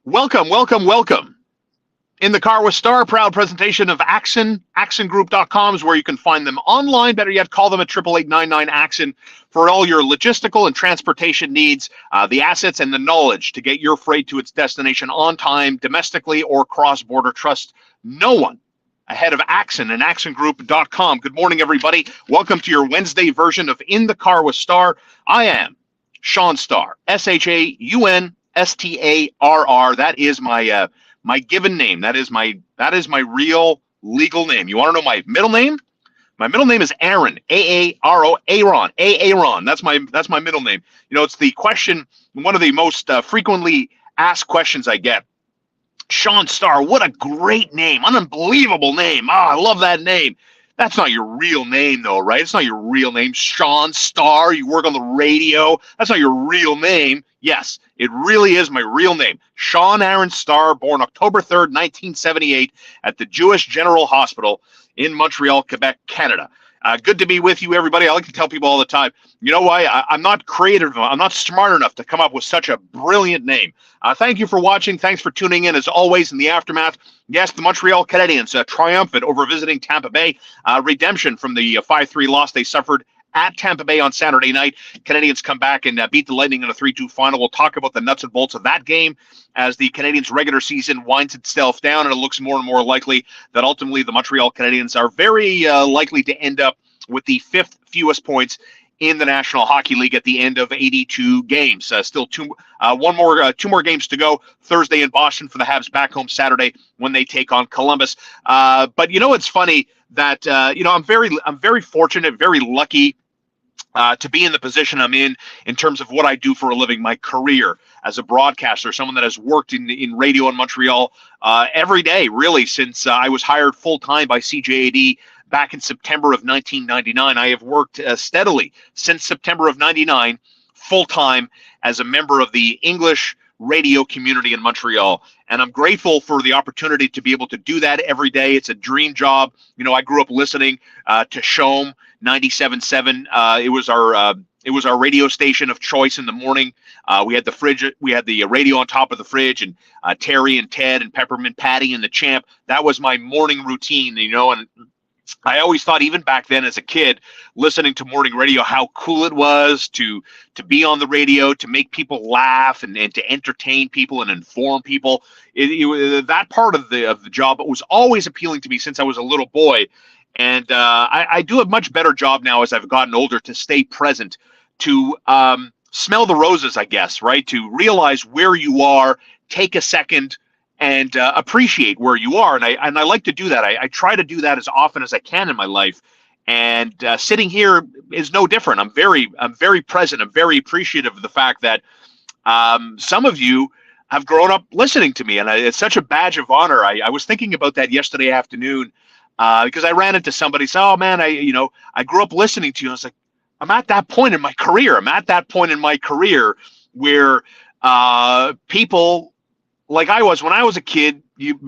Welcome, welcome, welcome. In the Car with Star, proud presentation of Axon. AxonGroup.com is where you can find them online. Better yet, call them at 888-99-AXON for all your logistical and transportation needs, the assets and the knowledge to get your freight to its destination on time, domestically or cross-border. Trust no one ahead of Axon and AxonGroup.com. Good morning, everybody. Welcome to your Wednesday version of In the Car with Star. I am Sean Starr, ShaunStarr. That is my given name. That is my real legal name. You want to know my middle name? My middle name is Aaron. Aaro. Aaron. That's my middle name. You know, it's the question, one of the most frequently asked questions I get. Sean Starr, what a great name, an unbelievable name. I love that name. That's not your real name, though, right? It's not your real name, Sean Starr. You work on the radio. That's not your real name. Yes, it really is my real name. Sean Aaron Starr, born October 3rd, 1978, at the Jewish General Hospital in Montreal, Quebec, Canada. Good to be with you, everybody. I like to tell people all the time, you know why? I'm not creative. I'm not smart enough to come up with such a brilliant name. Thank you for watching. Thanks for tuning in, as always, in the aftermath. Yes, the Montreal Canadiens triumphant over visiting Tampa Bay. Redemption from the 5-3 loss they suffered at Tampa Bay on Saturday night. Canadians come back and beat the Lightning in a 3-2 final. We'll talk about the nuts and bolts of that game as the Canadiens' regular season winds itself down, and it looks more and more likely that ultimately the Montreal Canadiens are very likely to end up with the fifth fewest points in the National Hockey League at the end of 82 games. Still two more games to go. Thursday in Boston for the Habs, back home Saturday when they take on Columbus. But you know, it's funny that I'm very fortunate, very lucky to be in the position I'm in terms of what I do for a living, my career as a broadcaster, someone that has worked in radio in Montreal every day, really, since I was hired full-time by CJAD back in September of 1999. I have worked steadily since September of 99, full-time as a member of the English radio community in Montreal. And I'm grateful for the opportunity to be able to do that every day. It's a dream job. You know, I grew up listening to Shome 97.7. It was our radio station of choice in the morning. We had the radio on top of the fridge, and Terry and Ted and Peppermint Patty and the Champ. That was my morning routine, you know, and I always thought, even back then as a kid, listening to morning radio, how cool it was to be on the radio, to make people laugh and to entertain people and inform people. That part of the job was always appealing to me since I was a little boy. And I do a much better job now as I've gotten older to stay present, to smell the roses, I guess, right? To realize where you are, take a second, and appreciate where you are. And I like to do that. I try to do that as often as I can in my life. And sitting here is no different. I'm very present. I'm very appreciative of the fact that some of you have grown up listening to me. And it's such a badge of honor. I was thinking about that yesterday afternoon because I ran into somebody said, "Oh man, I grew up listening to you." I was like, I'm at that point in my career. I'm at that point in my career where people, like I was when I was a kid, you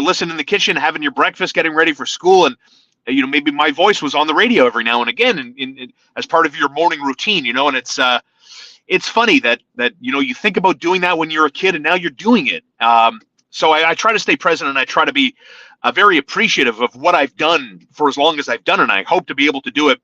listen in the kitchen, having your breakfast, getting ready for school, and maybe my voice was on the radio every now and again, in as part of your morning routine, and it's funny that you think about doing that when you're a kid, and now you're doing it. So I try to stay present, and I try to be very appreciative of what I've done for as long as I've done it, and I hope to be able to do it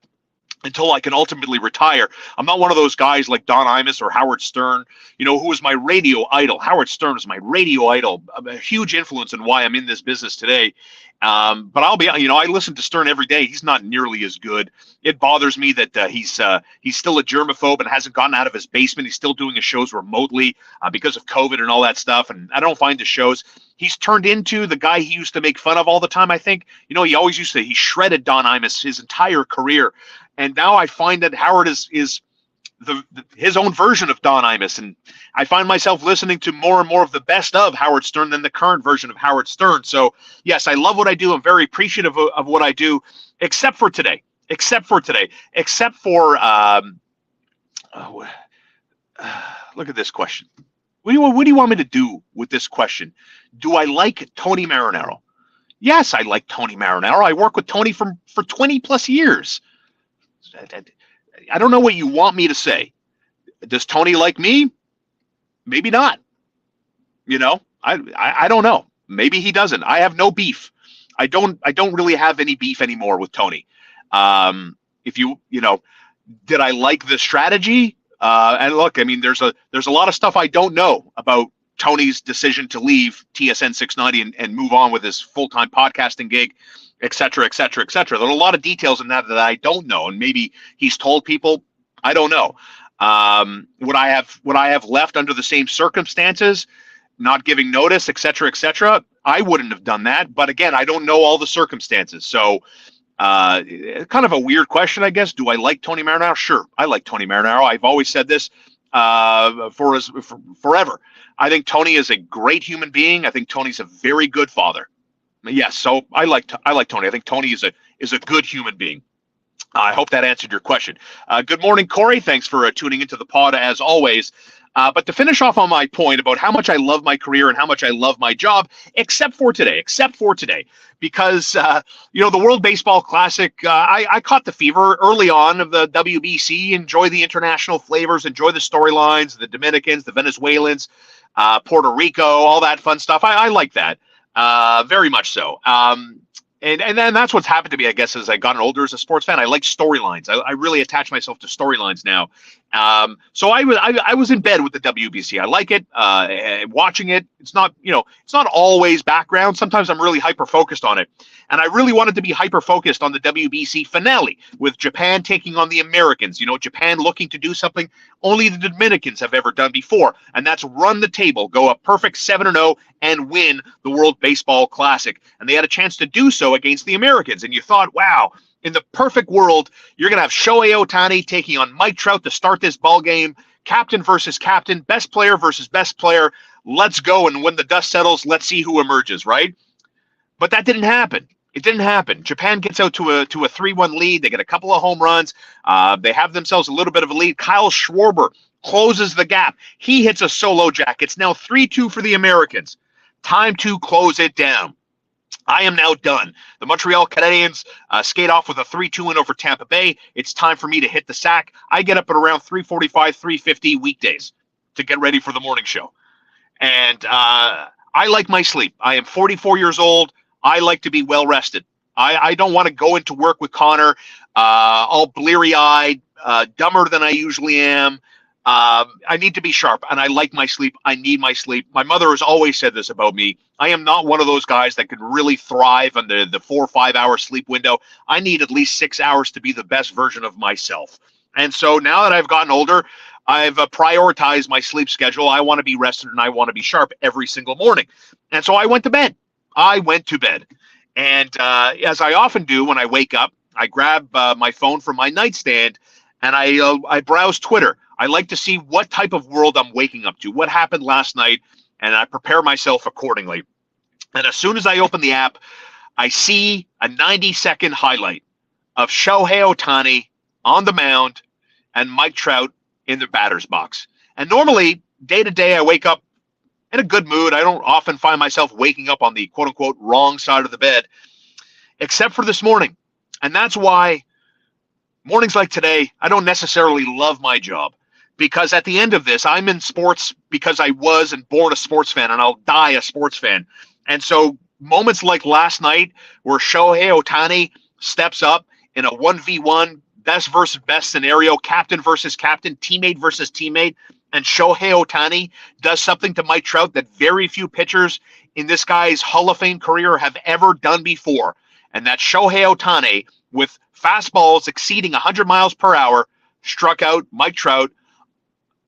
until I can ultimately retire. I'm not one of those guys like Don Imus or Howard Stern, who was my radio idol. Howard Stern is my radio idol, a huge influence in why I'm in this business today. But I'll be, I listen to Stern every day. He's not nearly as good. It bothers me that he's still a germaphobe and hasn't gotten out of his basement. He's still doing his shows remotely because of COVID and all that stuff. And I don't find the shows. He's turned into the guy he used to make fun of all the time, I think. He always he shredded Don Imus his entire career. And now I find that Howard is his own version of Don Imus, and I find myself listening to more and more of the best of Howard Stern than the current version of Howard Stern. So yes, I love what I do. I'm very appreciative of what I do, except for today. Except for look at this question. What do you want me to do with this question? Do I like Tony Marinaro? Yes, I like Tony Marinaro. I work with Tony for 20 plus years. I don't know what you want me to say. Does Tony like me? Maybe not. I don't know. Maybe he doesn't. I have no beef. I don't really have any beef anymore with Tony. If you know, did I like the strategy? And look, I mean, there's a lot of stuff I don't know about Tony's decision to leave TSN 690 and move on with his full-time podcasting gig, et cetera, et cetera, et cetera. There are a lot of details in that I don't know, and maybe he's told people. I don't know. Would I have left under the same circumstances, not giving notice, et cetera, et cetera? I wouldn't have done that. But again, I don't know all the circumstances. So kind of a weird question, I guess. Do I like Tony Marinaro? Sure, I like Tony Marinaro. I've always said this for forever. I think Tony is a great human being. I think Tony's a very good father. Yes, so I like Tony. I think Tony is a good human being. I hope that answered your question. Good morning, Corey. Thanks for tuning into the pod as always. But to finish off on my point about how much I love my career and how much I love my job, except for today, because, the World Baseball Classic, I caught the fever early on of the WBC, enjoy the international flavors, enjoy the storylines, the Dominicans, the Venezuelans, Puerto Rico, all that fun stuff. I like that very much so. And then that's what's happened to me, I guess, as I gotten older as a sports fan. I like storylines. I really attach myself to storylines now. So I was in bed with the WBC. I like it. Watching it, it's not always background. Sometimes I'm really hyper focused on it, and I really wanted to be hyper focused on the WBC finale with Japan taking on the Americans. Japan looking to do something only the Dominicans have ever done before, and that's run the table, go a perfect 7-0, and win the World Baseball Classic. And they had a chance to do so against the Americans. And you thought, wow, in the perfect world, you're going to have Shohei Ohtani taking on Mike Trout to start this ball game, captain versus captain, best player versus best player. Let's go. And when the dust settles, let's see who emerges, right? But that didn't happen. It didn't happen. Japan gets out to a 3-1 lead. They get a couple of home runs. They have themselves a little bit of a lead. Kyle Schwarber closes the gap. He hits a solo jack. It's now 3-2 for the Americans. Time to close it down. I am now done. The Montreal Canadiens skate off with a 3-2 win over Tampa Bay. It's time for me to hit the sack. I get up at around 3:45, 3:50 weekdays to get ready for the morning show. And I like my sleep. I am 44 years old. I like to be well rested. I don't want to go into work with Connor all bleary-eyed, dumber than I usually am. I need to be sharp, and I like my sleep. I need my sleep. My mother has always said this about me. I am not one of those guys that could really thrive on the 4 or 5 hour sleep window. I need at least 6 hours to be the best version of myself. And so now that I've gotten older, I've prioritized my sleep schedule. I want to be rested and I want to be sharp every single morning. And so I went to bed. And as I often do when I wake up, I grab my phone from my nightstand and I browse Twitter. I like to see what type of world I'm waking up to, what happened last night, and I prepare myself accordingly. And as soon as I open the app, I see a 90-second highlight of Shohei Ohtani on the mound and Mike Trout in the batter's box. And normally, day to day, I wake up in a good mood. I don't often find myself waking up on the quote-unquote wrong side of the bed, except for this morning. And that's why mornings like today, I don't necessarily love my job. Because at the end of this, I'm in sports because I was and born a sports fan, and I'll die a sports fan. And so moments like last night where Shohei Ohtani steps up in a 1v1, best versus best scenario, captain versus captain, teammate versus teammate, and Shohei Ohtani does something to Mike Trout that very few pitchers in this guy's Hall of Fame career have ever done before. And that Shohei Ohtani, with fastballs exceeding 100 miles per hour, struck out Mike Trout,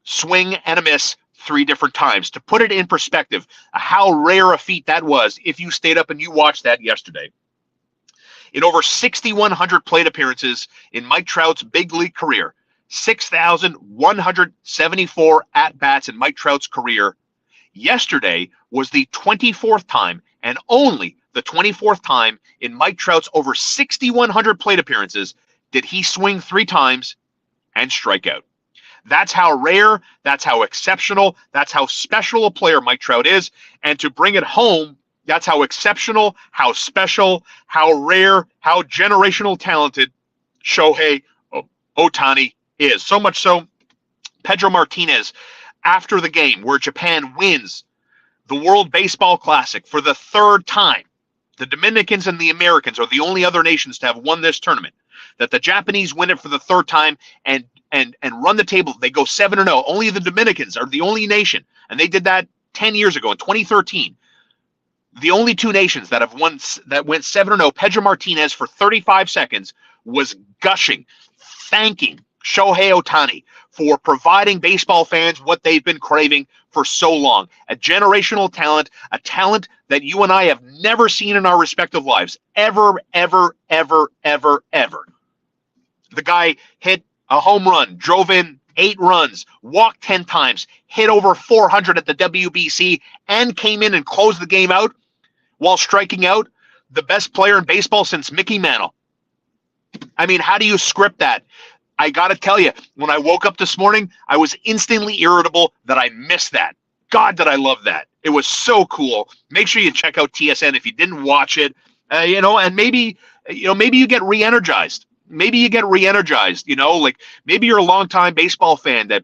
swing and a miss 3 different times. To put it in perspective, how rare a feat that was if you stayed up and you watched that yesterday. In over 6,100 plate appearances in Mike Trout's big league career, 6,174 at-bats in Mike Trout's career, yesterday was the 24th time, and only the 24th time in Mike Trout's over 6,100 plate appearances did he swing 3 times and strike out. That's how rare, that's how exceptional, that's how special a player Mike Trout is. And to bring it home, that's how exceptional, how special, how rare, how generational talented Shohei Ohtani is. So much so, Pedro Martinez, after the game where Japan wins the World Baseball Classic for the third time. The Dominicans and the Americans are the only other nations to have won this tournament. That the Japanese win it for the third time and run the table. They go 7-0. Only the Dominicans are the only nation, and they did that 10 years ago in 2013. The only two nations that have won that went 7-0. Pedro Martinez for 35 seconds was gushing, thanking Shohei Ohtani for providing baseball fans what they've been craving for so long. A generational talent, a talent that you and I have never seen in our respective lives. Ever, ever, ever, ever, ever. The guy hit a home run, drove in 8 runs, walked 10 times, hit over 400 at the WBC, and came in and closed the game out while striking out the best player in baseball since Mickey Mantle. I mean, how do you script that? I got to tell you, when I woke up this morning, I was instantly irritable that I missed that. God, did I love that. It was so cool. Make sure you check out TSN if you didn't watch it, and maybe you get re-energized. Maybe you get re-energized, like maybe you're a longtime baseball fan that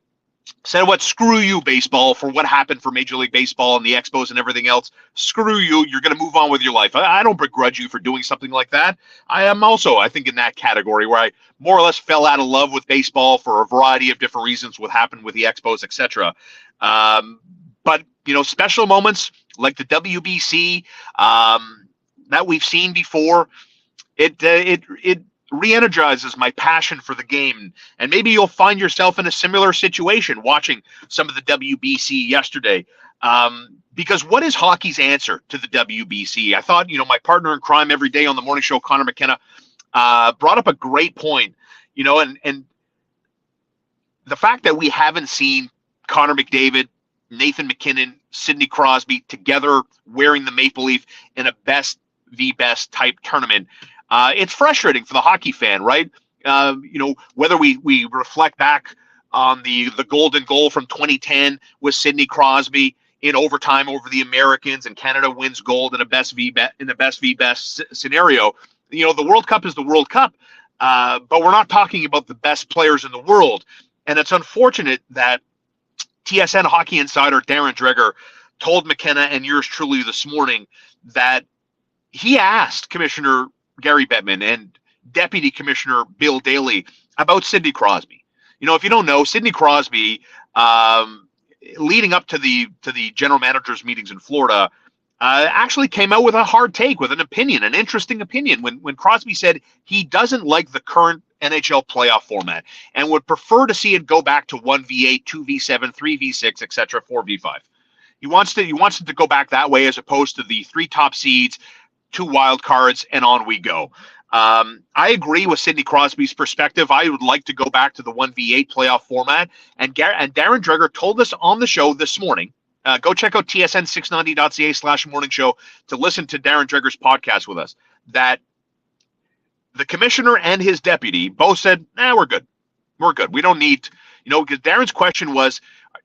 said, what, screw you, baseball, for what happened for Major League Baseball and the Expos and everything else. Screw you. You're going to move on with your life. I don't begrudge you for doing something like that. I am also, I think, in that category where I more or less fell out of love with baseball for a variety of different reasons, what happened with the Expos, etc. But, special moments like the WBC that we've seen before, it re-energizes my passion for the game. And maybe you'll find yourself in a similar situation watching some of the WBC yesterday. Because what is hockey's answer to the WBC? I thought, my partner in crime every day on the morning show, Connor McKenna, brought up a great point, and the fact that we haven't seen Connor McDavid, Nathan McKinnon, Sidney Crosby together wearing the Maple Leaf in a best v best type tournament. It's frustrating for the hockey fan, right? Whether we reflect back on the golden goal from 2010 with Sidney Crosby in overtime over the Americans, and Canada wins gold in a best v best scenario. The World Cup is the World Cup, but we're not talking about the best players in the world. And it's unfortunate that TSN hockey insider Darren Dreger told McKenna and yours truly this morning that he asked Commissioner Gary Bettman and Deputy Commissioner Bill Daley about Sidney Crosby. If you don't know, Sidney Crosby, leading up to the general managers meetings in Florida, actually came out with a hard take, with an opinion, an interesting opinion, when Crosby said he doesn't like the current NHL playoff format and would prefer to see it go back to 1v8, 2v7, 3v6, etc., 4v5. He wants it to go back that way as opposed to the 3 top seeds, 2 wild cards, and on we go. I agree with Sidney Crosby's perspective. I would like to go back to the 1v8 playoff format. And Darren Dreger told us on the show this morning. Go check out tsn690.ca/morning show to listen to Darren Dreger's podcast with us. That the commissioner and his deputy both said, we're good. We're good. We don't need, because Darren's question was,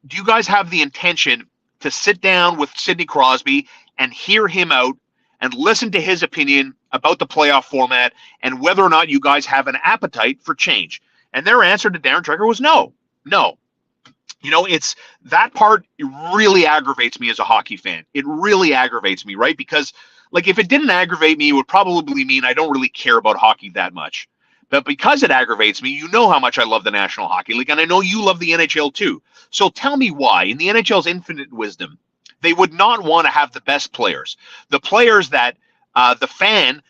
do you guys have the intention to sit down with Sidney Crosby and hear him out and listen to his opinion about the playoff format and whether or not you guys have an appetite for change? And their answer to Darren Dreger was no. It's that part really aggravates me as a hockey fan. It really aggravates me, right? Because if it didn't aggravate me, it would probably mean I don't really care about hockey that much. But because it aggravates me, you know how much I love the National Hockey League, and I know you love the NHL too. So tell me why, in the NHL's infinite wisdom, they would not want to have the best players, the players that the fan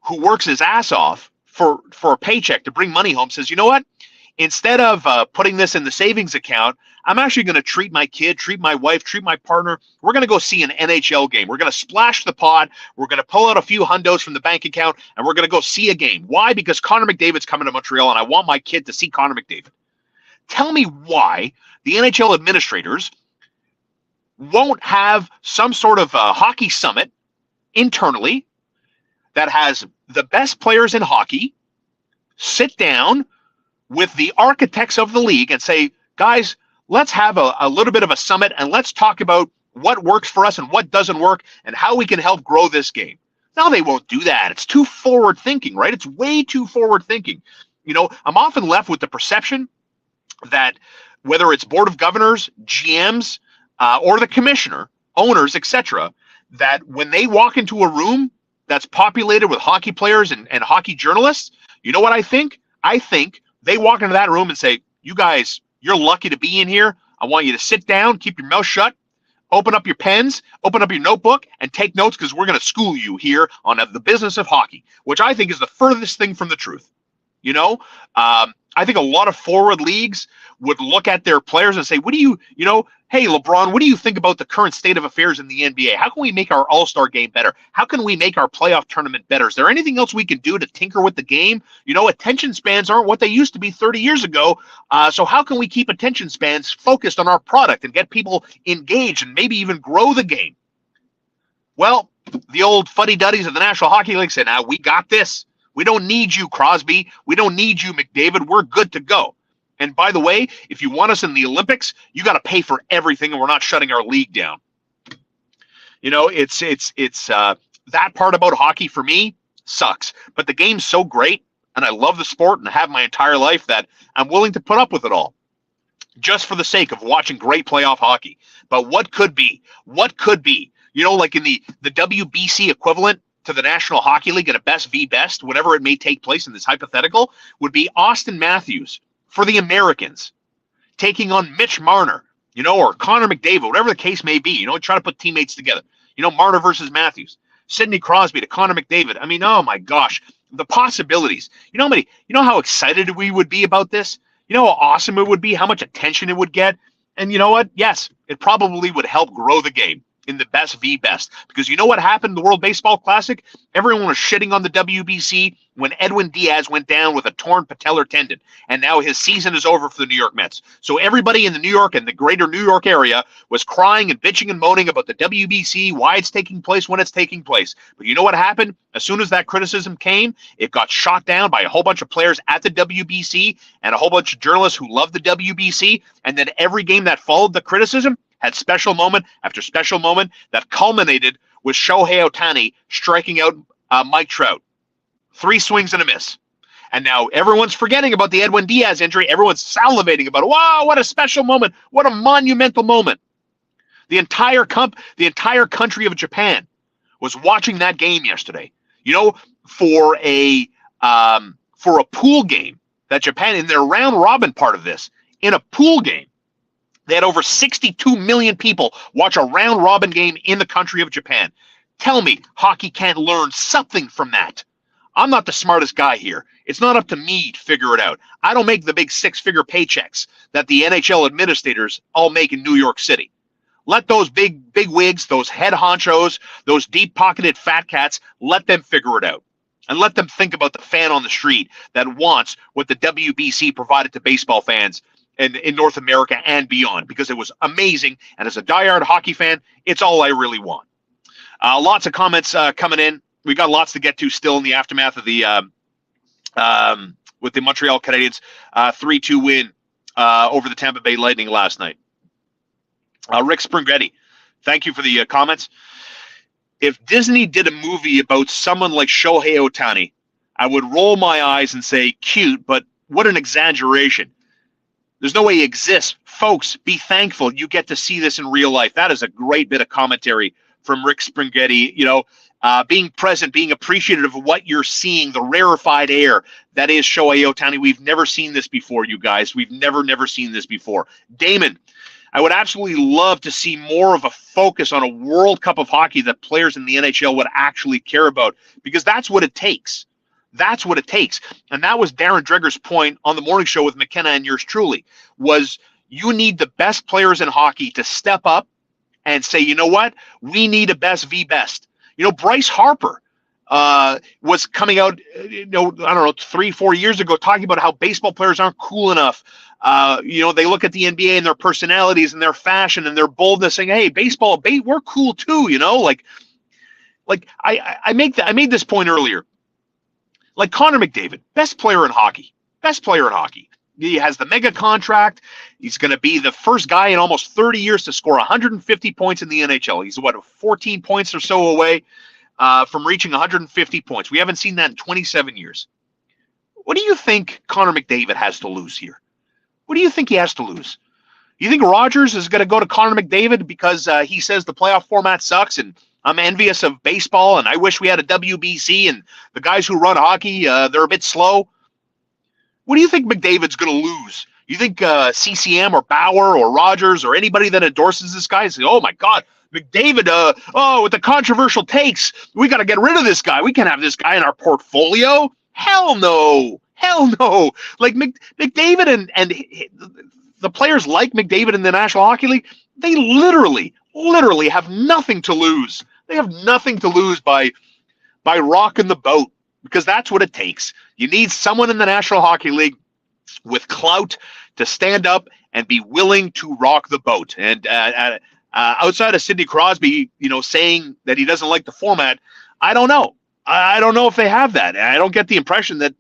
who works his ass off for a paycheck to bring money home says, you know what? Instead of putting this in the savings account, I'm actually going to treat my kid, treat my wife, treat my partner. We're going to go see an NHL game. We're going to splash the pot. We're going to pull out a few hundos from the bank account, and we're going to go see a game. Why? Because Connor McDavid's coming to Montreal, and I want my kid to see Connor McDavid. Tell me why the NHL administrators won't have some sort of hockey summit internally that has the best players in hockey sit down with the architects of the league and say, guys, let's have a little bit of a summit and let's talk about what works for us and what doesn't work and how we can help grow this game. No, they won't do that. It's too forward thinking, right? It's way too forward thinking. I'm often left with the perception that whether it's board of governors, GMs, or the commissioner, owners, etc., that when they walk into a room that's populated with hockey players and hockey journalists, you know what I think? I think they walk into that room and say, you guys, you're lucky to be in here. I want you to sit down, keep your mouth shut, open up your pens, open up your notebook, and take notes because we're going to school you here on the business of hockey, which I think is the furthest thing from the truth. You know, I think a lot of forward leagues would look at their players and say, what do you know, hey, LeBron, what do you think about the current state of affairs in the NBA? How can we make our All-Star game better? How can we make our playoff tournament better? Is there anything else we can do to tinker with the game? You know, attention spans aren't what they used to be 30 years ago. So how can we keep attention spans focused on our product and get people engaged and maybe even grow the game? Well, the old fuddy-duddies of the National Hockey League said, now we got this. We don't need you, Crosby. We don't need you, McDavid. We're good to go. And by the way, if you want us in the Olympics, you got to pay for everything, and we're not shutting our league down. You know, it's that part about hockey for me sucks. But the game's so great, and I love the sport and have my entire life that I'm willing to put up with it all, just for the sake of watching great playoff hockey. But what could be? What could be? You know, like in the WBC equivalent to the National Hockey League at a best v best, whatever it may take place in this hypothetical, would be Austin Matthews for the Americans taking on Mitch Marner, you know, or Connor McDavid, whatever the case may be. You know, try to put teammates together. You know, Marner versus Matthews, Sidney Crosby to Connor McDavid. I mean, oh my gosh, the possibilities. You know how excited we would be about this? You know how awesome it would be, how much attention it would get? And you know what? Yes, it probably would help grow the game in the best v best, because you know what happened in the World Baseball Classic? Everyone was shitting on the WBC when Edwin Diaz went down with a torn patellar tendon, and now his season is over for the New York Mets. So everybody in the New York and the greater New York area was crying and bitching and moaning about the WBC, why it's taking place when it's taking place. But you know what happened? As soon as that criticism came, it got shot down by a whole bunch of players at the WBC and a whole bunch of journalists who loved the WBC, and then every game that followed the criticism had special moment after special moment that culminated with Shohei Ohtani striking out Mike Trout. 3 swings and a miss. And now everyone's forgetting about the Edwin Diaz injury. Everyone's salivating about it. Wow, what a special moment. What a monumental moment. The entire country of Japan was watching that game yesterday. You know, for a pool game that Japan, in their round robin part of this, in a pool game, they had over 62 million people watch a round robin game in the country of Japan. Tell me hockey can't learn something from that. I'm not the smartest guy here. It's not up to me to figure it out. I don't make the big 6-figure paychecks that the NHL administrators all make in New York City. Let those big wigs, those head honchos, those deep-pocketed fat cats, let them figure it out. And let them think about the fan on the street that wants what the WBC provided to baseball fans in North America and beyond, because it was amazing. And as a diehard hockey fan, it's all I really want. Lots of comments coming in. We got lots to get to still in the aftermath of the with the Montreal Canadiens 3-2 win over the Tampa Bay Lightning last night. Rick Springhetti, thank you for the comments. If Disney did a movie about someone like Shohei Ohtani, I would roll my eyes and say cute, but what an exaggeration. There's no way he exists. Folks, be thankful you get to see this in real life. That is a great bit of commentary from Rick Springhetti. You know, being present, being appreciative of what you're seeing, the rarefied air that is Shohei Ohtani. We've never seen this before, you guys. We've never seen this before. Damon, I would absolutely love to see more of a focus on a World Cup of hockey that players in the NHL would actually care about, because that's what it takes. That's what it takes. And that was Darren Dreger's point on the morning show with McKenna and yours truly, was you need the best players in hockey to step up and say, you know what? We need a best v best. You know, Bryce Harper was coming out, I don't know, 3-4 years ago, talking about how baseball players aren't cool enough. You know, they look at the NBA and their personalities and their fashion and their boldness, saying, hey, baseball, we're cool too, you know? Like I made this point earlier. Like Connor McDavid, best player in hockey. He has the mega contract. He's going to be the first guy in almost 30 years to score 150 points in the NHL. He's, 14 points or so away from reaching 150 points. We haven't seen that in 27 years. What do you think Connor McDavid has to lose here? What do you think he has to lose? You think Rogers is going to go to Connor McDavid because he says the playoff format sucks and I'm envious of baseball and I wish we had a WBC and the guys who run hockey, they're a bit slow? What do you think McDavid's going to lose? You think CCM or Bauer or Rogers or anybody that endorses this guy is, oh my God, McDavid, with the controversial takes, we got to get rid of this guy. We can't have this guy in our portfolio. Hell no. Hell no. Like McDavid and the players like McDavid in the National Hockey League, they literally have nothing to lose. They have nothing to lose by rocking the boat, because that's what it takes. You need someone in the National Hockey League with clout to stand up and be willing to rock the boat. And outside of Sidney Crosby, saying that he doesn't like the format, I don't know. I don't know if they have that. I don't get the impression that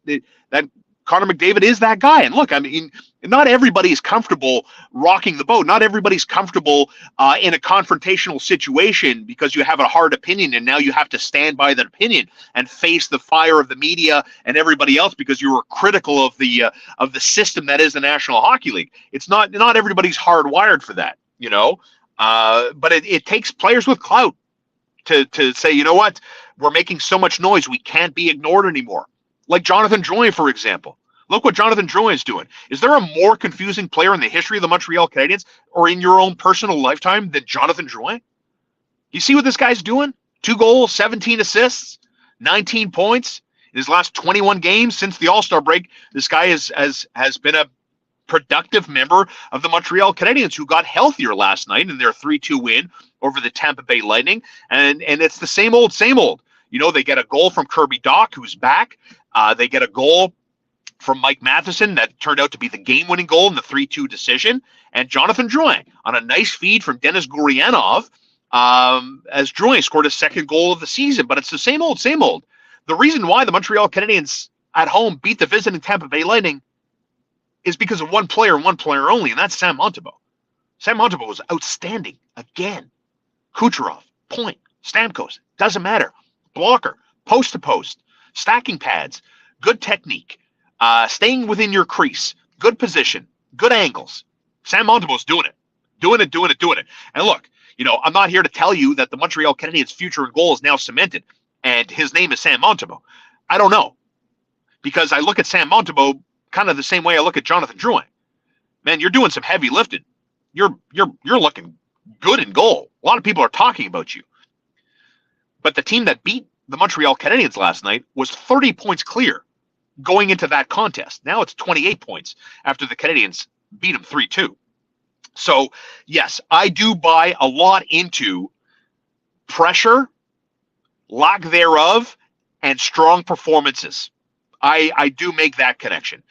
Connor McDavid is that guy. And look, I mean, not everybody is comfortable rocking the boat. Not everybody's comfortable in a confrontational situation because you have a hard opinion and now you have to stand by that opinion and face the fire of the media and everybody else because you were critical of the system that is the National Hockey League. It's not everybody's hardwired for that, but it takes players with clout to say, you know what, we're making so much noise, we can't be ignored anymore. Like Jonathan Drouin, for example. Look what Jonathan Drouin is doing. Is there a more confusing player in the history of the Montreal Canadiens or in your own personal lifetime than Jonathan Drouin? You see what this guy's doing? 2 goals, 17 assists, 19 points in his last 21 games since the All-Star break. This guy has been a productive member of the Montreal Canadiens, who got healthier last night in their 3-2 win over the Tampa Bay Lightning. And it's the same old, same old. They get a goal from Kirby Dach, who's back. They get a goal from Mike Matheson that turned out to be the game-winning goal in the 3-2 decision. And Jonathan Drouin on a nice feed from Denis Gurianov, as Drouin scored his second goal of the season. But it's the same old, same old. The reason why the Montreal Canadiens at home beat the visiting Tampa Bay Lightning is because of one player and one player only, and that's Sam Montembeault. Sam Montembeault was outstanding again. Kucherov, point, Stamkos, doesn't matter. Blocker, post to post, stacking pads, good technique, staying within your crease, good position, good angles. Sam Montembeault's doing it. And look, I'm not here to tell you that the Montreal Canadiens' future in goal is now cemented and his name is Sam Montembeault. I don't know, because I look at Sam Montembeault kind of the same way I look at Jonathan Drouin. Man, you're doing some heavy lifting. You're looking good in goal. A lot of people are talking about you. But the team that beat the Montreal Canadiens last night was 30 points clear going into that contest. Now it's 28 points after the Canadiens beat them 3-2. So, yes, I do buy a lot into pressure, lack thereof, and strong performances. I do make that connection.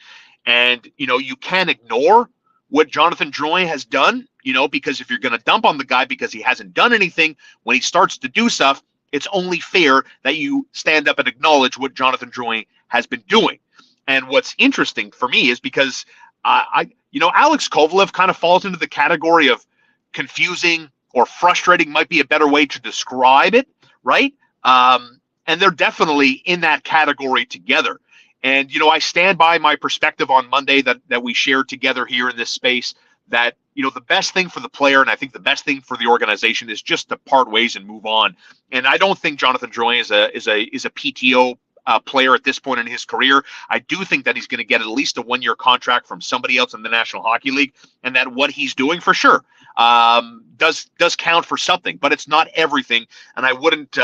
And, you can't ignore what Jonathan Drouin has done, because if you're going to dump on the guy because he hasn't done anything, when he starts to do stuff, it's only fair that you stand up and acknowledge what Jonathan Drouin has been doing. And what's interesting for me is because, Alex Kovalev kind of falls into the category of confusing or frustrating might be a better way to describe it, right? And they're definitely in that category together. And, I stand by my perspective on Monday that we shared together here in this space, that, the best thing for the player, and I think the best thing for the organization, is just to part ways and move on. And I don't think Jonathan Drouin is a PTO player at this point in his career. I do think that he's going to get at least a 1-year contract from somebody else in the National Hockey League, and that what he's doing for sure does count for something, but it's not everything. And I wouldn't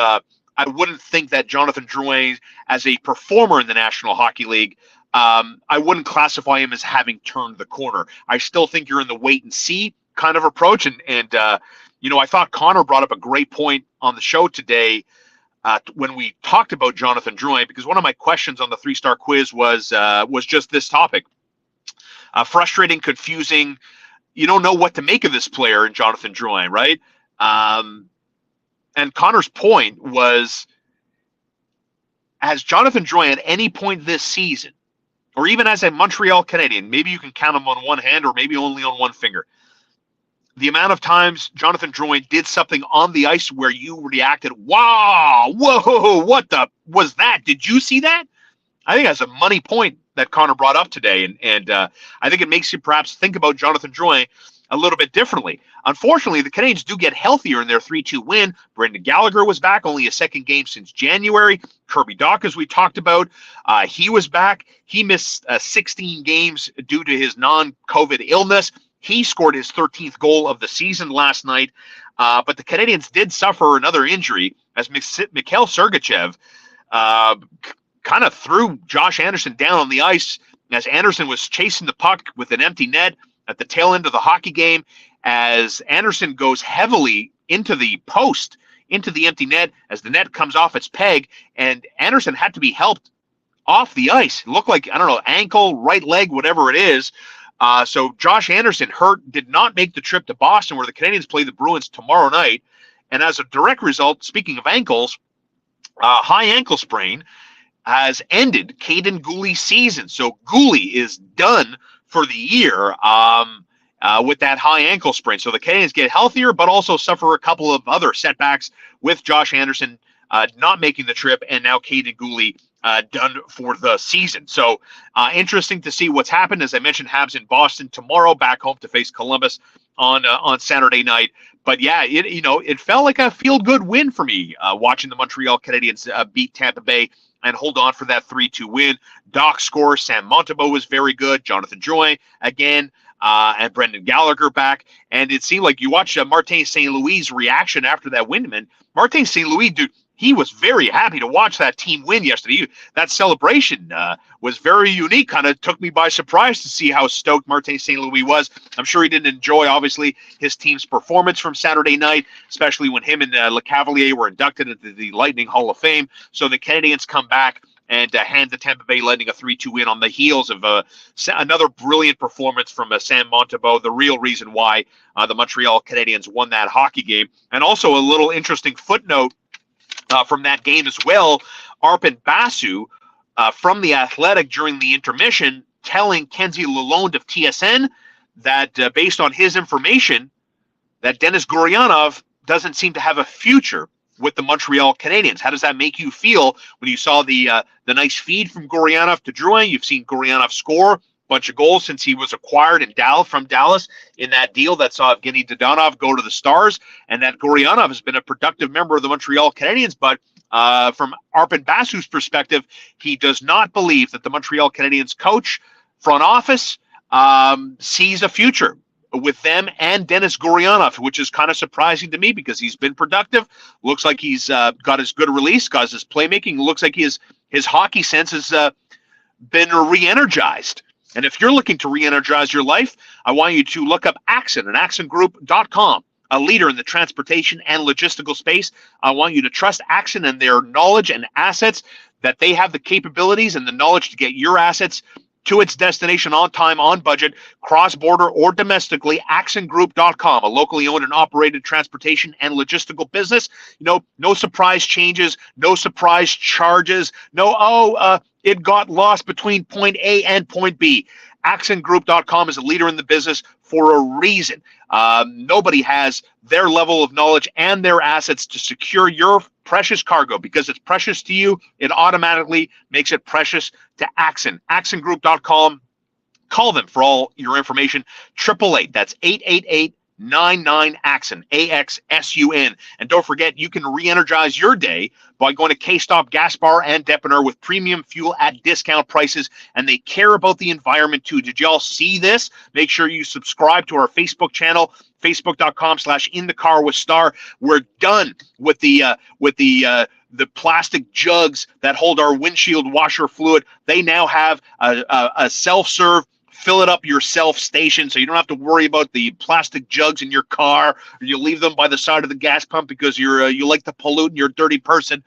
think that Jonathan Drouin, as a performer in the National Hockey League, I wouldn't classify him as having turned the corner. I still think you're in the wait and see kind of approach. And I thought Connor brought up a great point on the show today when we talked about Jonathan Drouin, because one of my questions on the 3-star quiz was just this topic. Frustrating, confusing. You don't know what to make of this player in Jonathan Drouin, right? And Connor's point was, has Jonathan Drouin at any point this season, or even as a Montreal Canadian, maybe you can count them on one hand or maybe only on one finger, the amount of times Jonathan Drouin did something on the ice where you reacted, wow, whoa, what the was that? Did you see that? I think that's a money point that Connor brought up today. And I think it makes you perhaps think about Jonathan Drouin a little bit differently. Unfortunately, the Canadiens do get healthier in their 3-2 win. Brendan Gallagher was back, only a second game since January. Kirby Dach, as we talked about, he was back. He missed 16 games due to his non-COVID illness. He scored his 13th goal of the season last night. But the Canadiens did suffer another injury as Mikhail Sergachev kind of threw Josh Anderson down on the ice as Anderson was chasing the puck with an empty net at the tail end of the hockey game, as Anderson goes heavily into the post, into the empty net, as the net comes off its peg, and Anderson had to be helped off the ice. It looked like, I don't know, ankle, right leg, whatever it is. So Josh Anderson did not make the trip to Boston, where the Canadiens play the Bruins tomorrow night. And as a direct result, speaking of ankles, high ankle sprain has ended Caden Gooley's season. So Gooley is done for the year with that high ankle sprain. So the Canadiens get healthier, but also suffer a couple of other setbacks with Josh Anderson not making the trip, and now Caden Gooley done for the season. So interesting to see what's happened. As I mentioned, Habs in Boston tomorrow, back home to face Columbus on Saturday night. But yeah, it felt like a feel-good win for me watching the Montreal Canadiens beat Tampa Bay and hold on for that 3-2 win. Doc scores. Sam Montembeault was very good. Jonathan Drouin again, and Brendan Gallagher back. And it seemed like you watched Martin St. Louis' reaction after that win. Man, Martin St. Louis, dude, he was very happy to watch that team win yesterday. That celebration was very unique. Kind of took me by surprise to see how stoked Martin St. Louis was. I'm sure he didn't enjoy, obviously, his team's performance from Saturday night, especially when him and Le Cavalier were inducted into the Lightning Hall of Fame. So the Canadiens come back and hand the Tampa Bay Lightning a 3-2 win on the heels of another brilliant performance from Sam Montembeault, the real reason why the Montreal Canadiens won that hockey game. And also a little interesting footnote from that game as well, Arpon Basu from The Athletic during the intermission telling Kenzie Lalonde of TSN that based on his information, that Denis Gurianov doesn't seem to have a future with the Montreal Canadiens. How does that make you feel when you saw the nice feed from Gurianov to Drouin? You've seen Gurianov score a bunch of goals since he was acquired from Dallas in that deal that saw Evgeny Dodonov go to the Stars, and that Gurianov has been a productive member of the Montreal Canadiens. But from Arpon Basu's perspective, he does not believe that the Montreal Canadiens coach, front office, sees a future with them and Denis Gurianov, which is kind of surprising to me because he's been productive. Looks like he's got his good release, got his playmaking. Looks like his hockey sense has been re-energized. And if you're looking to re-energize your life, I want you to look up Axon and axongroup.com, a leader in the transportation and logistical space. I want you to trust Axon and their knowledge and assets, that they have the capabilities and the knowledge to get your assets to its destination on time, on budget, cross-border or domestically. axongroup.com, a locally owned and operated transportation and logistical business. No surprise changes, no surprise charges, it got lost between point A and point B. axongroup.com is a leader in the business for a reason. Nobody has their level of knowledge and their assets to secure your precious cargo. Because it's precious to you, it automatically makes it precious to Axon. axongroup.com. Call them for all your information. 888, that's 888-99-AXON, AXSUN. And don't forget, you can re-energize your day by going to K-Stop Gas Bar and Depener with premium fuel at discount prices, and they care about the environment too. Did y'all see this? Make sure you subscribe to our Facebook channel, facebook.com/inthecarwithstar. We're done with the plastic jugs that hold our windshield washer fluid. They now have a self-serve fill it up yourself station, so you don't have to worry about the plastic jugs in your car, or you leave them by the side of the gas pump because you like to pollute and you're a dirty person.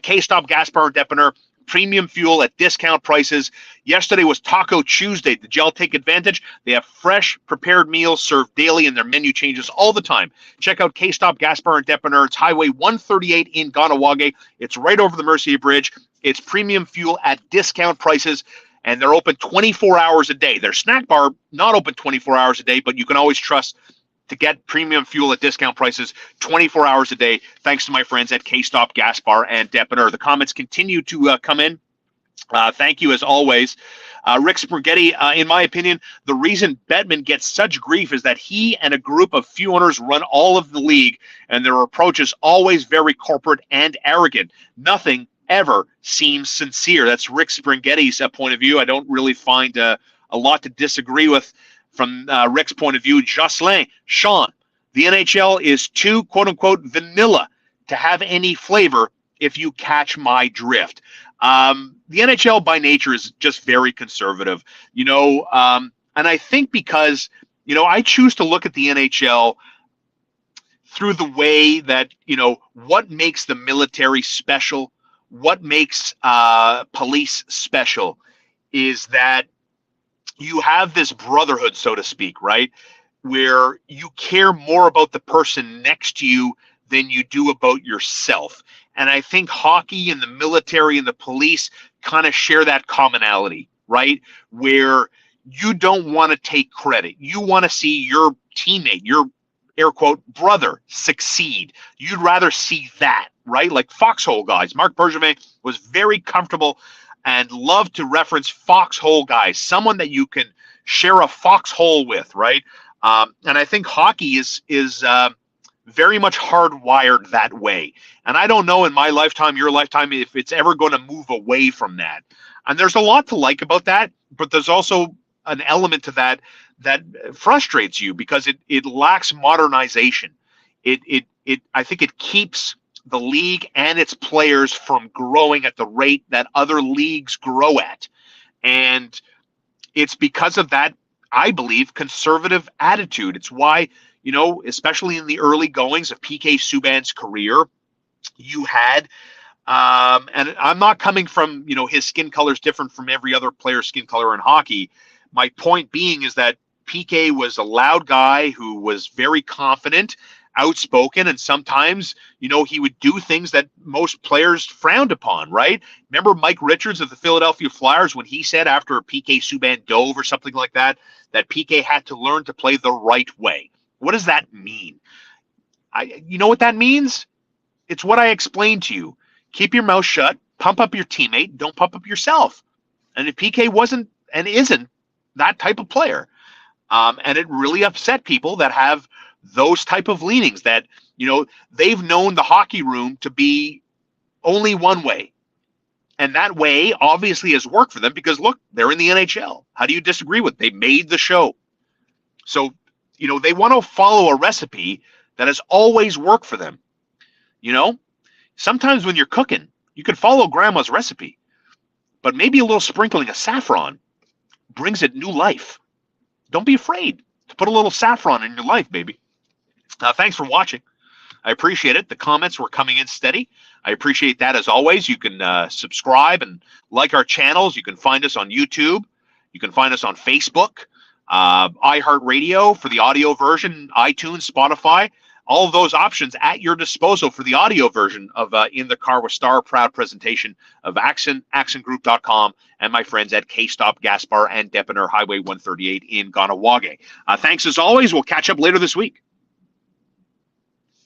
K-Stop Gas Bar and Depener, premium fuel at discount prices. Yesterday was Taco Tuesday. Did y'all take advantage? They have fresh, prepared meals served daily, and their menu changes all the time. Check out K-Stop Gas Bar and Depener. It's Highway 138 in Ganawage. It's right over the Mercier Bridge. It's premium fuel at discount prices, and they're open 24 hours a day. Their snack bar, not open 24 hours a day, but you can always trust to get premium fuel at discount prices 24 hours a day, thanks to my friends at K-Stop Gas Bar and Depener. The comments continue to come in. Thank you, as always. Rick Spaghetti, in my opinion, the reason Bettman gets such grief is that he and a group of few owners run all of the league, and their approach is always very corporate and arrogant. Nothing ever seems sincere. That's Rick Spaghetti's point of view. I don't really find a lot to disagree with from Rick's point of view. Jocelyn, Sean, the NHL is too, quote-unquote, vanilla to have any flavor, if you catch my drift. The NHL by nature is just very conservative, and I think because, I choose to look at the NHL through the way that, what makes the military special, what makes police special is that you have this brotherhood, so to speak, right? Where you care more about the person next to you than you do about yourself. And I think hockey and the military and the police kind of share that commonality, right? Where you don't want to take credit. You want to see your teammate, your air quote brother succeed. You'd rather see that, right? Like foxhole guys. Marc Bergevin was very comfortable and loved to reference foxhole guys, someone that you can share a foxhole with, right? And I think hockey is very much hardwired that way. And I don't know in my lifetime, your lifetime, if it's ever going to move away from that. And there's a lot to like about that, but there's also an element to that that frustrates you because it lacks modernization. I think it keeps the league and its players from growing at the rate that other leagues grow at. And it's because of that, I believe, conservative attitude. It's why, especially in the early goings of PK Subban's career, you had, and I'm not coming from, his skin color is different from every other player's skin color in hockey. My point being is that PK was a loud guy who was very confident, outspoken, and sometimes, he would do things that most players frowned upon, right? Remember Mike Richards of the Philadelphia Flyers when he said after PK Subban dove or something like that PK had to learn to play the right way. What does that mean? You know what that means? It's what I explained to you. Keep your mouth shut, pump up your teammate, don't pump up yourself. And if PK wasn't and isn't that type of player, and it really upset people that have those type of leanings that, they've known the hockey room to be only one way. And that way obviously has worked for them because, look, they're in the NHL. How do you disagree with it? They made the show. So, they want to follow a recipe that has always worked for them. Sometimes when you're cooking, you can follow grandma's recipe, but maybe a little sprinkling of saffron brings it new life. Don't be afraid to put a little saffron in your life, baby. Thanks for watching. I appreciate it. The comments were coming in steady. I appreciate that as always. You can subscribe and like our channels. You can find us on YouTube. You can find us on Facebook, iHeartRadio for the audio version, iTunes, Spotify. All of those options at your disposal for the audio version of In the Car with Star, proud presentation of Axon, AxonGroup.com, and my friends at K-Stop Gas Bar and Depiner Highway 138 in Ganawage. Thanks as always. We'll catch up later this week.